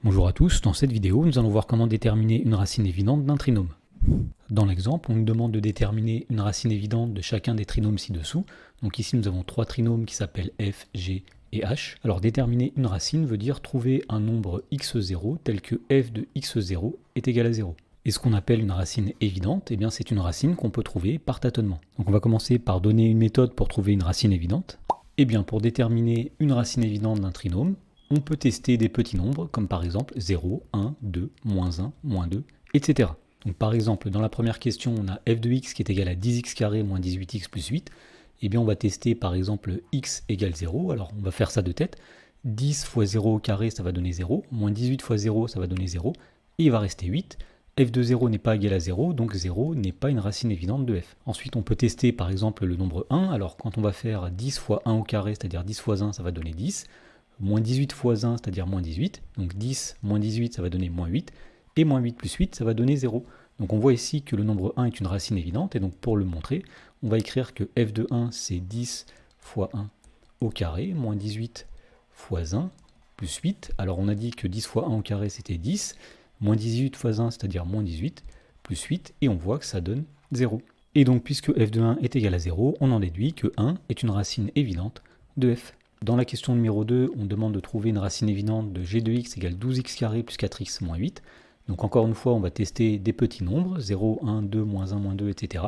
Bonjour à tous, dans cette vidéo, nous allons voir comment déterminer une racine évidente d'un trinôme. Dans l'exemple, on nous demande de déterminer une racine évidente de chacun des trinômes ci-dessous. Donc ici, nous avons trois trinômes qui s'appellent f, g et h. Alors déterminer une racine veut dire trouver un nombre x0 tel que f de x0 est égal à 0. Et ce qu'on appelle une racine évidente, eh bien c'est une racine qu'on peut trouver par tâtonnement. Donc on va commencer par donner une méthode pour trouver une racine évidente. Eh bien pour déterminer une racine évidente d'un trinôme, on peut tester des petits nombres, comme par exemple 0, 1, 2, moins 1, moins 2, etc. Donc par exemple, dans la première question, on a f de x qui est égal à 10x carré moins 18x plus 8. Eh bien on va tester par exemple x égale 0, alors on va faire ça de tête. 10 fois 0 au carré, ça va donner 0, moins 18 fois 0, ça va donner 0, et il va rester 8. f de 0 n'est pas égal à 0, donc 0 n'est pas une racine évidente de f. Ensuite, on peut tester par exemple le nombre 1, alors quand on va faire 10 fois 1 au carré, c'est-à-dire 10 fois 1, ça va donner 10. Moins 18 fois 1, c'est-à-dire moins 18. Donc 10 moins 18, ça va donner moins 8. Et moins 8 plus 8, ça va donner 0. Donc on voit ici que le nombre 1 est une racine évidente. Et donc pour le montrer, on va écrire que f de 1, c'est 10 fois 1 au carré, moins 18 fois 1, plus 8. Alors on a dit que 10 fois 1 au carré, c'était 10. Moins 18 fois 1, c'est-à-dire moins 18, plus 8. Et on voit que ça donne 0. Et donc puisque f de 1 est égal à 0, on en déduit que 1 est une racine évidente de f. Dans la question numéro 2, on demande de trouver une racine évidente de g de x égale 12x carré plus 4x moins 8. Donc encore une fois, on va tester des petits nombres, 0, 1, 2, moins 1, moins 2, etc.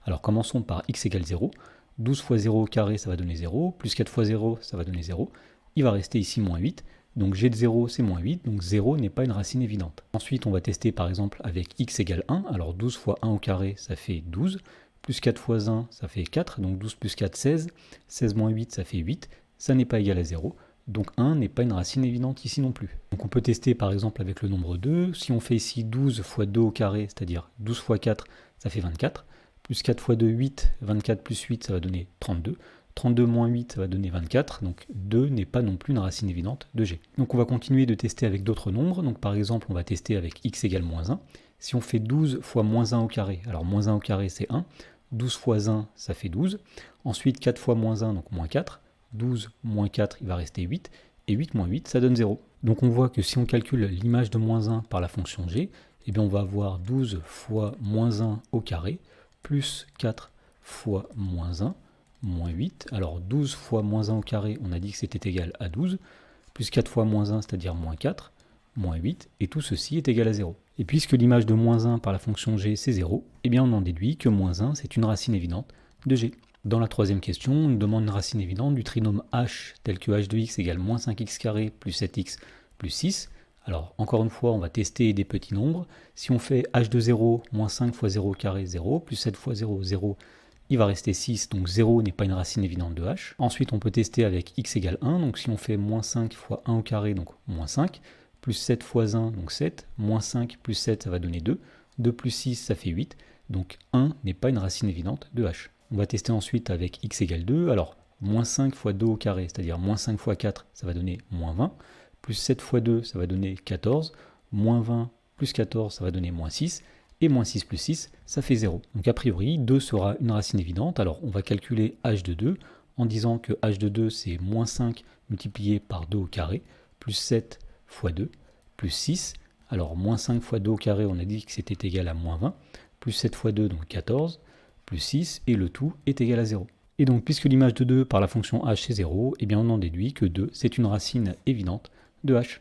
Alors commençons par x égale 0. 12 fois 0 au carré, ça va donner 0. Plus 4 fois 0, ça va donner 0. Il va rester ici moins 8. Donc g de 0, c'est moins 8. Donc 0 n'est pas une racine évidente. Ensuite, on va tester par exemple avec x égale 1. Alors 12 fois 1 au carré, ça fait 12. Plus 4 fois 1, ça fait 4. Donc 12 plus 4, 16. 16 moins 8, ça fait 8. Ça n'est pas égal à 0, donc 1 n'est pas une racine évidente ici non plus. Donc on peut tester par exemple avec le nombre 2, si on fait ici 12 fois 2 au carré, c'est-à-dire 12 fois 4, ça fait 24, plus 4 fois 2, 8, 24 plus 8, ça va donner 32, 32 moins 8, ça va donner 24, donc 2 n'est pas non plus une racine évidente de g. Donc on va continuer de tester avec d'autres nombres, donc par exemple on va tester avec x égale moins 1, si on fait 12 fois moins 1 au carré, alors moins 1 au carré c'est 1, 12 fois 1 ça fait 12, ensuite 4 fois moins 1, donc moins 4, 12 moins 4, il va rester 8, et 8 moins 8, ça donne 0. Donc on voit que si on calcule l'image de moins 1 par la fonction g, eh bien on va avoir 12 fois moins 1 au carré, plus 4 fois moins 1, moins 8. Alors 12 fois moins 1 au carré, on a dit que c'était égal à 12, plus 4 fois moins 1, c'est-à-dire moins 4, moins 8, et tout ceci est égal à 0. Et puisque l'image de moins 1 par la fonction g, c'est 0, eh bien on en déduit que moins 1, c'est une racine évidente de g. Dans la troisième question, on nous demande une racine évidente du trinôme h tel que h de x égale moins 5x carré plus 7x plus 6. Alors encore une fois, on va tester des petits nombres. Si on fait h de 0, moins 5 fois 0 carré, 0, plus 7 fois 0, 0, il va rester 6, donc 0 n'est pas une racine évidente de h. Ensuite, on peut tester avec x égale 1, donc si on fait moins 5 fois 1 au carré, donc moins 5, plus 7 fois 1, donc 7, moins 5 plus 7, ça va donner 2, 2 plus 6, ça fait 8, donc 1 n'est pas une racine évidente de h. On va tester ensuite avec x égale 2, alors moins 5 fois 2 au carré, c'est-à-dire moins 5 fois 4, ça va donner moins 20, plus 7 fois 2, ça va donner 14, moins 20 plus 14, ça va donner moins 6, et moins 6 plus 6, ça fait 0. Donc a priori, 2 sera une racine évidente, alors on va calculer h de 2, en disant que h de 2 c'est moins 5 multiplié par 2 au carré, plus 7 fois 2, plus 6, alors moins 5 fois 2 au carré, on a dit que c'était égal à moins 20, plus 7 fois 2, donc 14, plus 6, et le tout est égal à 0. Et donc, puisque l'image de 2 par la fonction h c'est 0, eh bien on en déduit que 2, c'est une racine évidente de h.